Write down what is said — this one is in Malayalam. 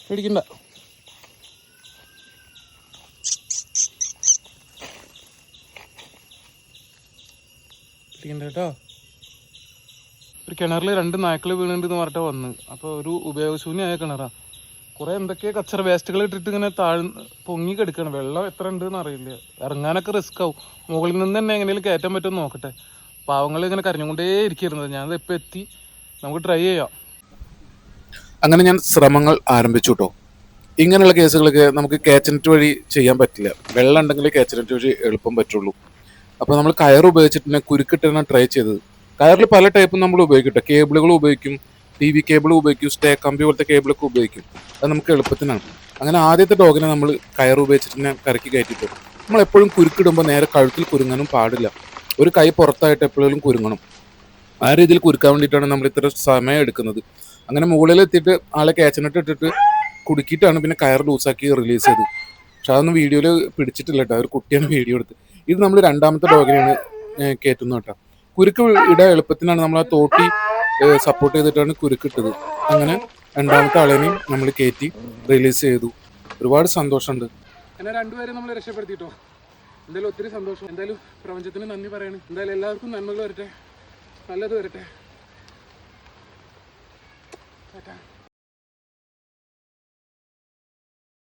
പേടിക്കണ്ട. കേട്ടോ, ഒരു കിണറിൽ 2 നായ്ക്കൾ വീണുണ്ടെന്ന് പറഞ്ഞിട്ട് വന്ന്. അപ്പോൾ ഒരു ഉപയോഗശൂന്യമായ കിണറാ. കുറേ എന്തൊക്കെയോ കച്ചറ വേസ്റ്റുകൾ ഇട്ടിട്ട് ഇങ്ങനെ പൊങ്ങി കിടക്കണം. വെള്ളം എത്ര ഉണ്ടെന്ന് അറിയില്ല. ഇറങ്ങാനൊക്കെ റിസ്ക് ആവും. മുകളിൽ നിന്ന് തന്നെ എങ്ങനെയും കയറ്റാൻ പറ്റുമെന്ന് നോക്കട്ടെ. പാവങ്ങൾ ഇങ്ങനെ കരഞ്ഞുകൊണ്ടേ ഇരിക്കുന്നത്. ഞാനത് ഇപ്പം എത്തി, നമുക്ക് ട്രൈ ചെയ്യാം. അങ്ങനെ ഞാൻ ശ്രമങ്ങൾ ആരംഭിച്ചു കേട്ടോ. ഇങ്ങനെയുള്ള കേസുകളൊക്കെ നമുക്ക് കാച്ചനെറ്റ് വഴി ചെയ്യാൻ പറ്റില്ല. വെള്ളം ഉണ്ടെങ്കിൽ കാച്ചനെറ്റ് വഴി എളുപ്പം പറ്റുള്ളൂ. അപ്പോൾ നമ്മൾ കയർ ഉപയോഗിച്ചിട്ട് തന്നെ കുരുക്കിട്ടാണ് ട്രൈ ചെയ്തത്. കയറിൽ പല ടൈപ്പും നമ്മൾ ഉപയോഗിക്കട്ടെ. കേബിളുകൾ ഉപയോഗിക്കും, TV കേബിൾ ഉപയോഗിക്കും, സ്റ്റേ കമ്പി പോലത്തെ കേബിളൊക്കെ ഉപയോഗിക്കും. അത് നമുക്ക് എളുപ്പത്തിനാണ്. അങ്ങനെ ആദ്യത്തെ ഡോഗിനെ നമ്മൾ കയർ ഉപയോഗിച്ചിട്ട് തന്നെ കരക്കി കയറ്റിട്ടു. നമ്മൾ എപ്പോഴും കുരുക്കിടുമ്പോൾ നേരെ കഴുത്തിൽ കുരുങ്ങാനും പാടില്ല. ഒരു കൈ പുറത്തായിട്ട് എപ്പോഴും കുരുങ്ങണം. ആ രീതിയിൽ കുരുക്കാൻ വേണ്ടിയിട്ടാണ് നമ്മൾ ഇത്ര സമയം എടുക്കുന്നത്. അങ്ങനെ മുകളിലെത്തിയിട്ട് ആളെ കാച്ചനെറ്റ് ഇട്ടിട്ട് കുടുക്കിയിട്ടാണ് പിന്നെ കയർ ലൂസാക്കി റിലീസ് ചെയ്തത്. പക്ഷെ അതൊന്നും വീഡിയോയിൽ പിടിച്ചിട്ടില്ല കേട്ടോ. ഒരു കുട്ടിയാണ് വീഡിയോ എടുത്ത്. ഇത് നമ്മൾ രണ്ടാമത്തെ ഡോഗിനെയാണ് കയറ്റുന്നത് കേട്ടോ. കുരുക്ക് ഇടാൻ എളുപ്പത്തിനാണ് നമ്മൾ ആ തോട്ടി സപ്പോർട്ട് ചെയ്തിട്ടാണ് കുരുക്കിട്ടത്. അങ്ങനെ രണ്ടാമത്തെ ആളെയും നമ്മൾ കയറ്റി റിലീസ് ചെയ്തു. ഒരുപാട് സന്തോഷമുണ്ട്. എന്നെ 2 പേരെ നമ്മൾ രക്ഷപ്പെടുത്തിട്ടോ. എന്തായാലും ഒത്തിരി സന്തോഷം. എന്തായാലും പ്രപഞ്ചത്തിന് നന്ദി പറയണം. എന്തായാലും എല്ലാവർക്കും നന്മകൾ വരട്ടെ, നല്ലത് വരട്ടെ.